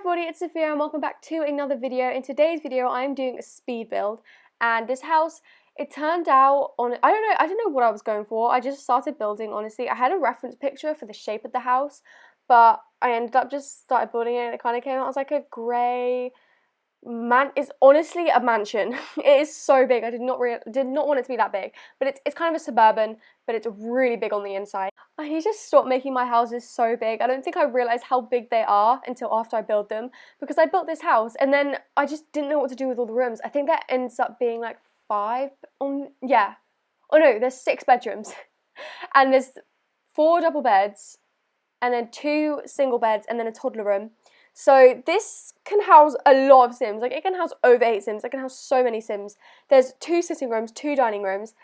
everybody, it's Sophia and welcome back to another video. In today's video I'm doing a speed build, and this house, it turned out on, I don't know what I was going for. I just started building, honestly. I had a reference picture for the shape of the house, but I ended up just started building it and it kind of came out as like a grey it's honestly a mansion. It is so big. I did not want it to be that big, but it's kind of a suburban, but it's really big on the inside. I need to stop making my houses so big. I don't think I realised how big they are until after I built them, because I built this house and then I just didn't know what to do with all the rooms. I think that ends up being like 5 yeah. Oh no, there's 6 bedrooms and there's 4 double beds and then 2 single beds and then a toddler room. So this can house a lot of Sims. Like, it can house over 8 Sims. It can house so many Sims. There's 2 sitting rooms, 2 dining rooms.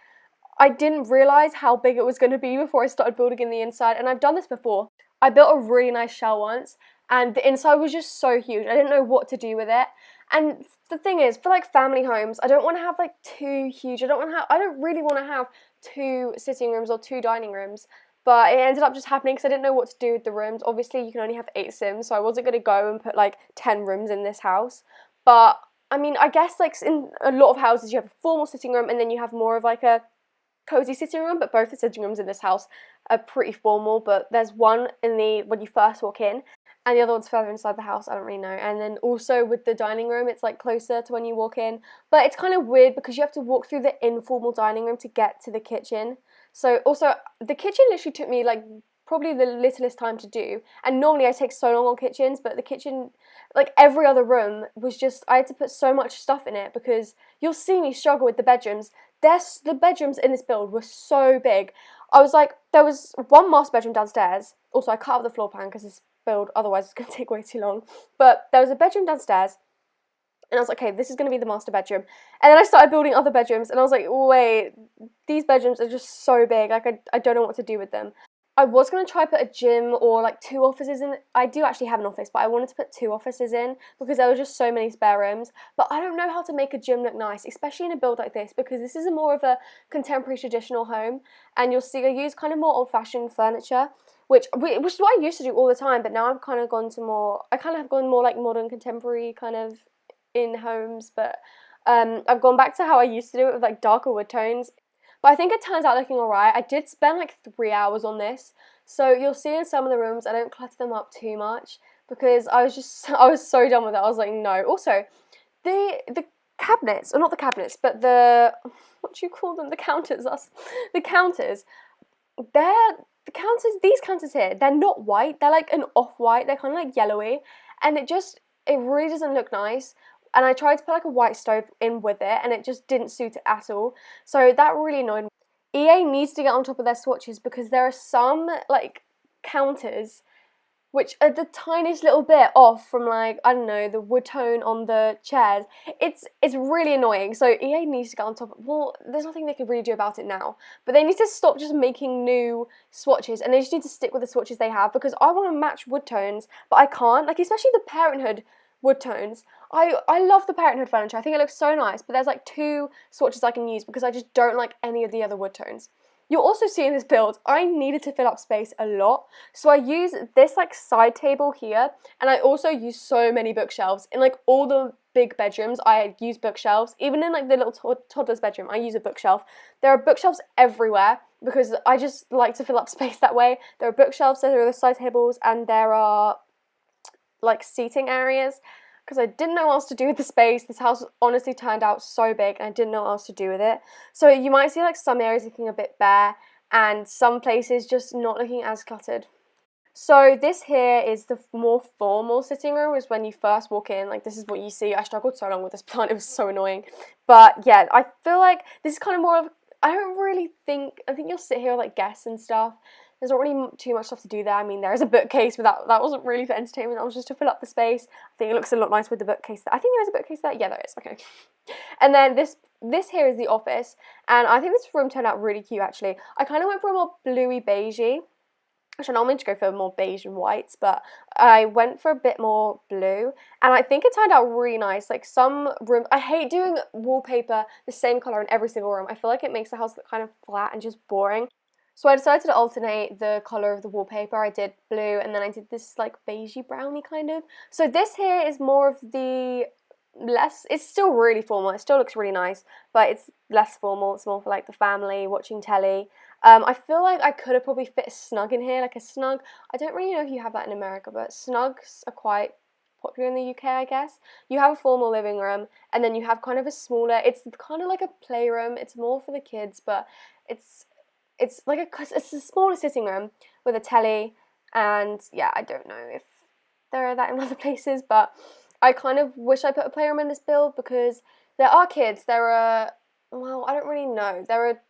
I didn't realise how big it was going to be before I started building in the inside, and I've done this before. I built a really nice shell once, and the inside was just so huge. I didn't know what to do with it. And the thing is, for like family homes, I don't want to have like too huge. I don't really want to have 2 sitting rooms or 2 dining rooms. But it ended up just happening because I didn't know what to do with the rooms. Obviously, you can only have 8 Sims, so I wasn't going to go and put like 10 rooms in this house. But, I mean, I guess like in a lot of houses, you have a formal sitting room and then you have more of like a cozy sitting room. But both the sitting rooms in this house are pretty formal. But there's one when you first walk in, and the other one's further inside the house. I don't really know. And then also with the dining room, it's like closer to when you walk in. But it's kind of weird because you have to walk through the informal dining room to get to the kitchen. So also, the kitchen literally took me like probably the littlest time to do, and normally I take so long on kitchens, but the kitchen, like every other room, was just, I had to put so much stuff in it because you'll see me struggle with the bedrooms. The bedrooms in this build were so big. I was like, there was one master bedroom downstairs. Also, I cut out the floor plan because this build, otherwise it's going to take way too long. But there was a bedroom downstairs. And I was like, okay, this is going to be the master bedroom. And then I started building other bedrooms, and I was like, wait, these bedrooms are just so big. Like, I don't know what to do with them. I was going to try put a gym or like 2 offices in. I do actually have an office, but I wanted to put 2 offices in because there were just so many spare rooms. But I don't know how to make a gym look nice, especially in a build like this, because this is more of a contemporary traditional home. And you'll see I use kind of more old-fashioned furniture, which is what I used to do all the time. But now I've kind of gone more like modern contemporary kind of in homes, but I've gone back to how I used to do it with like darker wood tones. But I think it turns out looking alright. I did spend like 3 hours on this, so you'll see in some of the rooms I don't clutter them up too much because I was so done with it. I was like, no. Also, the cabinets, or not the cabinets, but what do you call them? The counters. The counters. These counters here, they're not white. They're like an off-white. They're kind of like yellowy, and it really doesn't look nice. And I tried to put like a white stove in with it, and it just didn't suit it at all. So that really annoyed me. EA needs to get on top of their swatches because there are some like counters which are the tiniest little bit off from, like, I don't know, the wood tone on the chairs. It's really annoying. So EA needs to get on top of, well, there's nothing they can really do about it now. But they need to stop just making new swatches, and they just need to stick with the swatches they have, because I want to match wood tones, but I can't. Like, especially the Parenthood wood tones. I love the Parenthood furniture. I think it looks so nice, but there's like 2 swatches I can use because I just don't like any of the other wood tones. You'll also see in this build, I needed to fill up space a lot, so I use this like side table here, and I also use so many bookshelves. In like all the big bedrooms, I use bookshelves. Even in like the little toddler's bedroom, I use a bookshelf. There are bookshelves everywhere because I just like to fill up space that way. There are bookshelves, there are the side tables, and there are like seating areas, because I didn't know what else to do with the space. This house honestly turned out so big and I didn't know what else to do with it. So you might see like some areas looking a bit bare and some places just not looking as cluttered. So this here is the more formal sitting room, is when you first walk in. Like, this is what you see. I struggled so long with this plant, it was so annoying. But yeah, I feel like this is kind of more of, I think you'll sit here with like guests and stuff. There's not really too much stuff to do there. I mean, there is a bookcase, but that wasn't really for entertainment. That was just to fill up the space. I think it looks a lot nicer with the bookcase. I think there is a bookcase there. Yeah, there is. Okay. And then this here is the office, and I think this room turned out really cute, actually. I kind of went for a more bluey beigey, which I normally to go for more beige and whites, but I went for a bit more blue, and I think it turned out really nice. Like, some rooms, I hate doing wallpaper the same colour in every single room. I feel like it makes the house look kind of flat and just boring. So I decided to alternate the colour of the wallpaper. I did blue and then I did this like beigey browny kind of. So this here is more of the less, it's still really formal, it still looks really nice, but it's less formal, it's more for like the family, watching telly. I feel like I could have probably fit a snug in here, like a snug. I don't really know if you have that in America, but snugs are quite popular in the UK, I guess. You have a formal living room, and then you have kind of a smaller, it's kind of like a playroom, it's more for the kids, but it's like it's a smaller sitting room with a telly, and yeah, I don't know if there are that in other places, but I kind of wish I put a playroom in this build because there are kids. There are, well, I don't really know. There are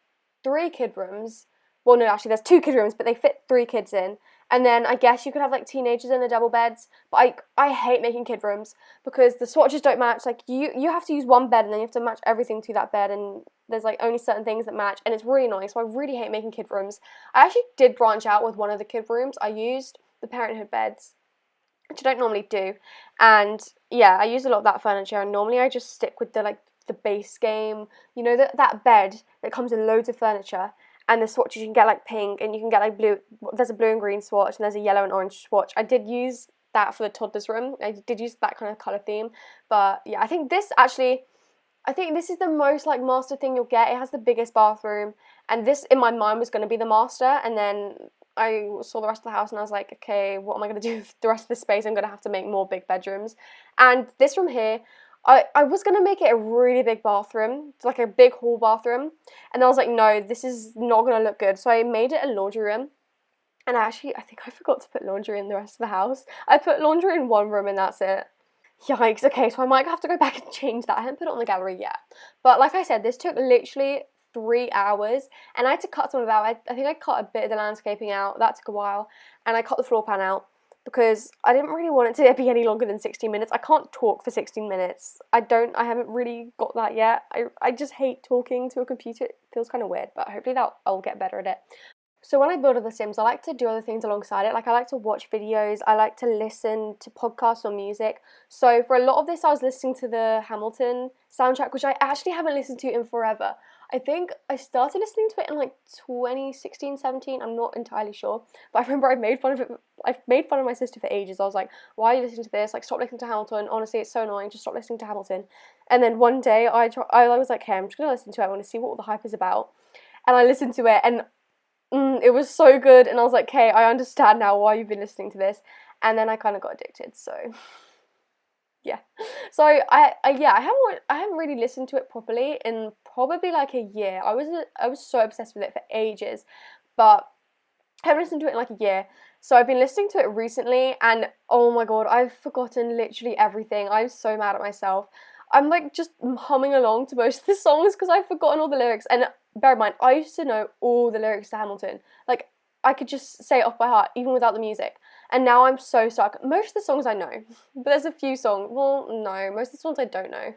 3 kid rooms. Well, no, actually, there's 2 kid rooms, but they fit 3 kids in. And then I guess you could have like teenagers in the double beds. But I hate making kid rooms because the swatches don't match. Like you have to use one bed and then you have to match everything to that bed, and there's like only certain things that match, and it's really annoying. So I really hate making kid rooms. I actually did branch out with one of the kid rooms. I used the parenthood beds, which I don't normally do, and yeah, I use a lot of that furniture, and normally I just stick with the base game, you know, that bed that comes with loads of furniture, and the swatches you can get like pink, and you can get like blue, there's a blue and green swatch, and there's a yellow and orange swatch. I did use that for the toddler's room, I did use that kind of colour theme, but yeah, I think this is the most like master thing you'll get. It has the biggest bathroom, and this in my mind was going to be the master, and then I saw the rest of the house and I was like, okay, what am I going to do with the rest of the space? I'm going to have to make more big bedrooms. And this room here, I was going to make it a really big bathroom, like a big hall bathroom. And I was like, no, this is not going to look good. So I made it a laundry room. And I think I forgot to put laundry in the rest of the house. I put laundry in one room and that's it. Yikes, okay, so I might have to go back and change that. I haven't put it on the gallery yet. But like I said, this took literally 3 hours, and I had to cut some of it out. I think I cut a bit of the landscaping out, that took a while, and I cut the floor plan out because I didn't really want it to be any longer than 16 minutes. I can't talk for 16 minutes. I haven't really got that yet. I just hate talking to a computer. It feels kind of weird, but hopefully I'll get better at it. So when I build other Sims, I like to do other things alongside it. Like I like to watch videos, I like to listen to podcasts or music. So for a lot of this, I was listening to the Hamilton soundtrack, which I actually haven't listened to in forever. I think I started listening to it in like 2016, 17, I'm not entirely sure. But I remember I made fun of it. I've made fun of my sister for ages. I was like, why are you listening to this? Like, stop listening to Hamilton. Honestly, it's so annoying. Just stop listening to Hamilton. And then one day I was like, hey, I'm just going to listen to it. I want to see what all the hype is about. And I listened to it, and it was so good, and I was like, okay, I understand now why you've been listening to this. And then I kind of got addicted, so yeah. So I haven't really listened to it properly in probably like a year. I was so obsessed with it for ages, but I haven't listened to it in like a year. So I've been listening to it recently, and oh my god, I've forgotten literally everything. I'm so mad at myself. I'm like just humming along to most of the songs because I've forgotten all the lyrics. And bear in mind, I used to know all the lyrics to Hamilton. Like, I could just say it off by heart, even without the music. And now I'm so stuck. Most of the songs I know, but there's a few songs, well, no, most of the songs I don't know.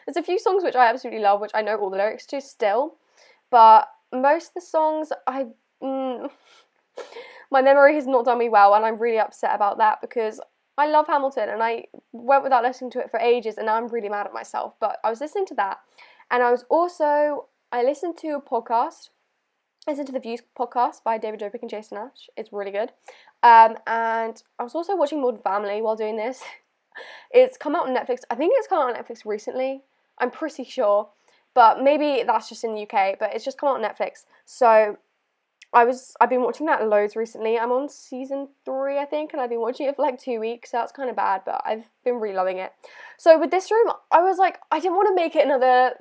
There's a few songs which I absolutely love, which I know all the lyrics to still, but most of the songs, my memory has not done me well, and I'm really upset about that because I love Hamilton, and I went without listening to it for ages, and now I'm really mad at myself. But I was listening to that, and I listened to a podcast. I listened to the Views podcast by David Dobrik and Jason Nash. It's really good. And I was also watching Modern Family while doing this. It's come out on Netflix. I think it's come out on Netflix recently. I'm pretty sure. But maybe that's just in the UK, but it's just come out on Netflix. So I've been watching that loads recently. I'm on season 3, I think, and I've been watching it for like 2 weeks, so that's kind of bad, but I've been really loving it. So with this room, I was like, I didn't want to make it another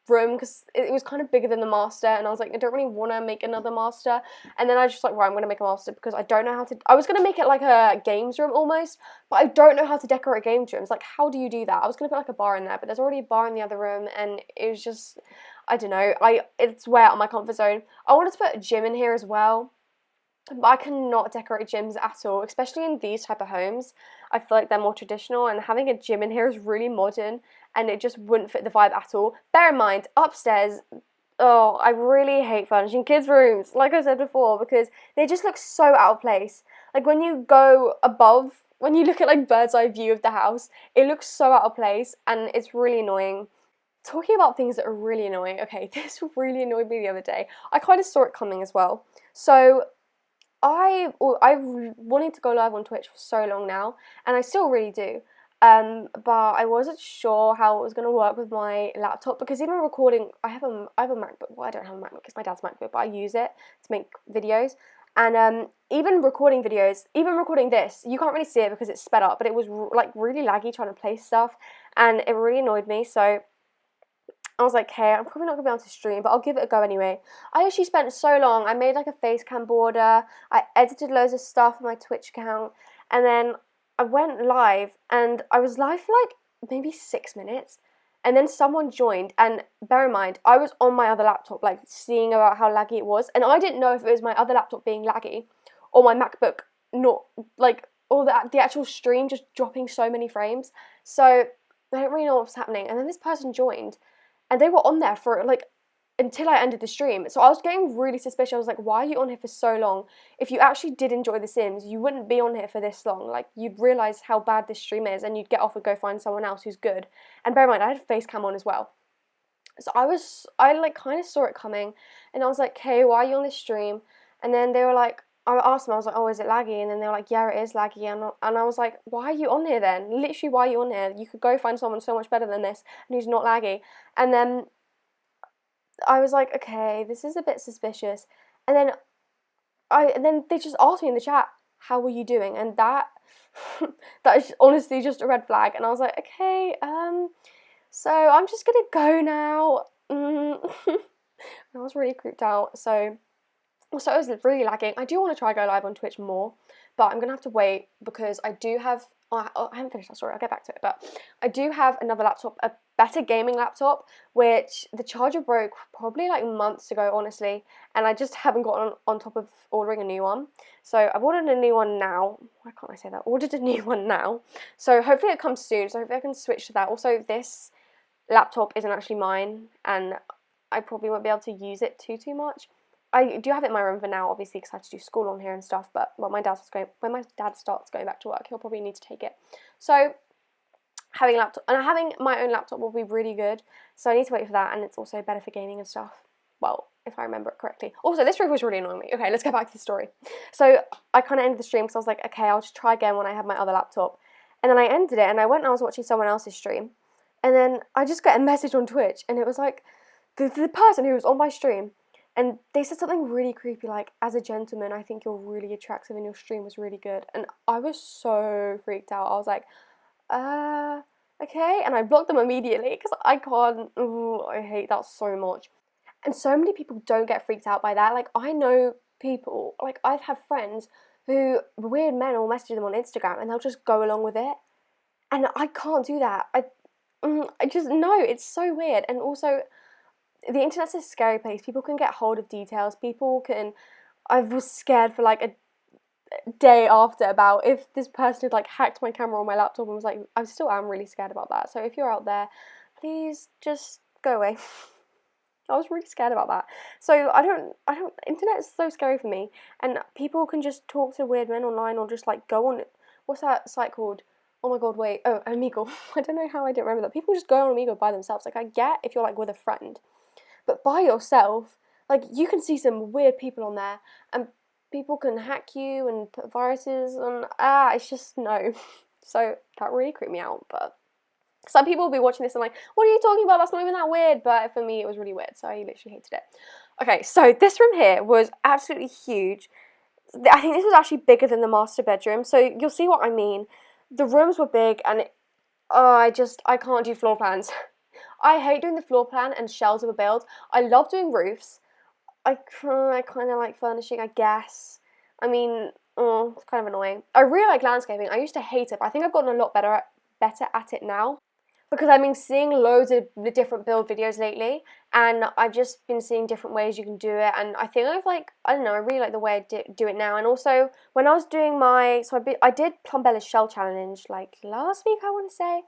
room because it was kind of bigger than the master, and I was like, I don't really want to make another master. And then I was just like, right, I'm going to make a master because I don't know how to. I was going to make it like a games room almost, but I don't know how to decorate games rooms. Like, how do you do that? I was going to put like a bar in there, but there's already a bar in the other room, and it was just, I don't know, it's way out of my comfort zone. I wanted to put a gym in here as well, but I cannot decorate gyms at all, especially in these type of homes. I feel like they're more traditional, and having a gym in here is really modern, and it just wouldn't fit the vibe at all. Bear in mind, upstairs, oh, I really hate furnishing kids' rooms, like I said before, because they just look so out of place. Like, when you go above, when you look at like bird's eye view of the house, it looks so out of place, and it's really annoying. talking about things that are really annoying. Okay, this really annoyed me the other day. I kind of saw it coming as well. So I've wanted to go live on Twitch for so long now, and I still really do. But I wasn't sure how it was going to work with my laptop, because even recording, I have a MacBook. Well, I don't have a MacBook, it's my dad's MacBook, but I use it to make videos. And even recording videos, even recording this, you can't really see it because it's sped up, but it was like really laggy trying to place stuff, and it really annoyed me. So I was like, hey, I'm probably not going to be able to stream, but I'll give it a go anyway. I actually spent so long. I made like a face cam border. I edited loads of stuff on my Twitch account. And then I went live, and I was live for like maybe 6 minutes. And then someone joined, and bear in mind, I was on my other laptop, like seeing about how laggy it was. And I didn't know if it was my other laptop being laggy or my MacBook not, like, or the actual stream just dropping so many frames. So I don't really know what was happening. And then this person joined, and they were on there for like until I ended the stream. So I was getting really suspicious. I was like, why are you on here for so long? If you actually did enjoy The Sims, you wouldn't be on here for this long. Like, you'd realise how bad this stream is, and you'd get off and go find someone else who's good. And bear in mind, I had a face cam on as well. So I like kind of saw it coming, and I was like, hey, why are you on this stream? And then they were like, I asked them, I was like, oh, is it laggy? And then they were like, yeah, it is laggy. And I was like, why are you on here then? Literally, why are you on here? You could go find someone so much better than this and who's not laggy. And then I was like, okay, this is a bit suspicious. And then they just asked me in the chat, how are you doing? And that is honestly just a red flag. And I was like, okay, so I'm just gonna go now. I was really creeped out. So it was really lagging. I do want to try go live on Twitch more, but I'm going to have to wait, because I do have, I haven't finished that story, I'll get back to it, but I do have another laptop, a better gaming laptop, which the charger broke probably like months ago, honestly, and I just haven't gotten on top of ordering a new one. So I've ordered a new one now. Why can't I say that? Ordered a new one now. So hopefully it comes soon, so hopefully I can switch to that. Also, this laptop isn't actually mine, and I probably won't be able to use it too much. I do have it in my room for now, obviously, because I have to do school on here and stuff, but when my dad starts going back to work, he'll probably need to take it. So having a laptop, and having my own laptop will be really good, so I need to wait for that, and it's also better for gaming and stuff. Well, if I remember it correctly. Also, this roof was really annoying me. Okay, let's get back to the story. So I kind of ended the stream because I was like, okay, I'll just try again when I have my other laptop. And then I ended it, and I went and I was watching someone else's stream, and then I just got a message on Twitch, and it was like, the person who was on my stream, and they said something really creepy, like, as a gentleman, I think you're really attractive and your stream was really good. And I was so freaked out. I was like, okay. And I blocked them immediately, because I can't, I hate that so much. And so many people don't get freaked out by that. Like, I know people, like, I've had friends who, weird men will message them on Instagram and they'll just go along with it. And I can't do that. I just, no, it's so weird. And also, the internet's a scary place. People can get hold of details. I was scared for like a day after about if this person had like hacked my camera on my laptop, and was like, I still am really scared about that. So if you're out there, please just go away. I was really scared about that. So internet is so scary for me, and people can just talk to weird men online, or just like go on, what's that site called? Oh my god, wait, oh, Omegle. I don't know how I didn't remember that. People just go on Omegle by themselves. Like, I get if you're like with a friend, but by yourself, like, you can see some weird people on there, and people can hack you and put viruses on, it's just, no. So that really creeped me out, but some people will be watching this and like, what are you talking about? That's not even that weird, but for me, it was really weird, so I literally hated it. Okay, so this room here was absolutely huge. I think this was actually bigger than the master bedroom, so you'll see what I mean. The rooms were big, and I can't do floor plans. I hate doing the floor plan and shells of a build. I love doing roofs. I kind of like furnishing, I guess. I mean, it's kind of annoying. I really like landscaping. I used to hate it, but I think I've gotten a lot better at it now, because I've been seeing loads of the different build videos lately, and I've just been seeing different ways you can do it, and I think I don't know, I really like the way I do it now. And also, when I was doing I did Plumbella's Shell Challenge, like, last week, I want to say,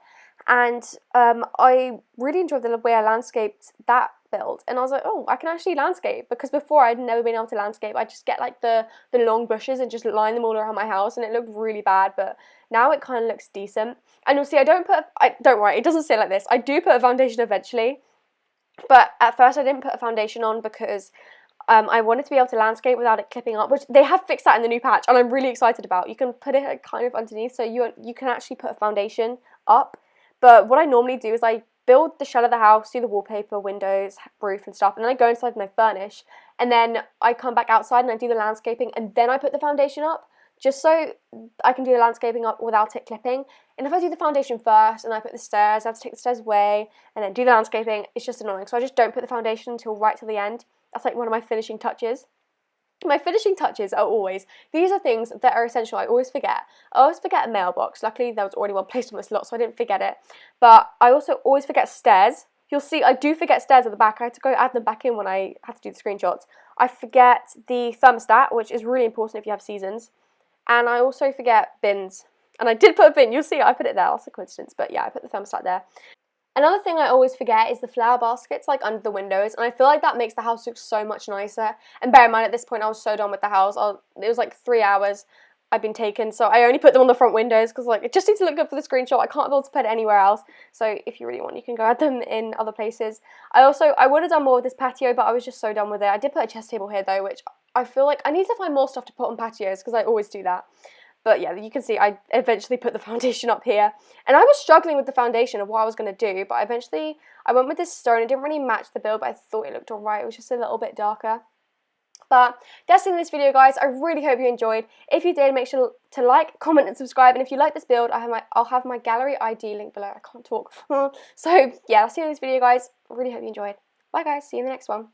and I really enjoyed the way I landscaped that build, and I was like, oh, I can actually landscape, because before I'd never been able to landscape. I just get like the long bushes and just line them all around my house, and it looked really bad, but now it kind of looks decent. And you'll see, don't worry, it doesn't say like this, I do put a foundation eventually, But at first I didn't put a foundation on because I wanted to be able to landscape without it clipping up, which they have fixed that in the new patch, and I'm really excited about. You can put it kind of underneath, so you can actually put a foundation up. But what I normally do is I build the shell of the house, do the wallpaper, windows, roof and stuff, and then I go inside and I furnish, and then I come back outside and I do the landscaping, and then I put the foundation up, just so I can do the landscaping up without it clipping. And if I do the foundation first and I put the stairs, I have to take the stairs away and then do the landscaping, it's just annoying. So I just don't put the foundation until right till the end. That's like one of my finishing touches. My finishing touches are always, these are things that are essential. I always forget. I always forget a mailbox. Luckily there was already one placed on this lot, so I didn't forget it. But I also always forget stairs. You'll see I do forget stairs at the back. I had to go add them back in when I had to do the screenshots. I forget the thermostat, which is really important if you have seasons. And I also forget bins. And I did put a bin. You'll see I put it there. That's a coincidence. But yeah, I put the thermostat there. Another thing I always forget is the flower baskets, like under the windows, and I feel like that makes the house look so much nicer. And bear in mind, at this point I was so done with the house. It was like 3 hours I'd been taken, so I only put them on the front windows because like it just needs to look good for the screenshot. I can't be able to put it anywhere else, so if you really want, you can go add them in other places. I would have done more with this patio, but I was just so done with it. I did put a chess table here though, which I feel like I need to find more stuff to put on patios because I always do that. But yeah, you can see I eventually put the foundation up here. And I was struggling with the foundation of what I was going to do, but eventually I went with this stone. It didn't really match the build, but I thought it looked alright. It was just a little bit darker. But that's it in this video, guys. I really hope you enjoyed. If you did, make sure to like, comment, and subscribe. And if you like this build, I'll have my gallery ID link below. I can't talk. So yeah, that's it in this video, guys. I really hope you enjoyed. Bye, guys. See you in the next one.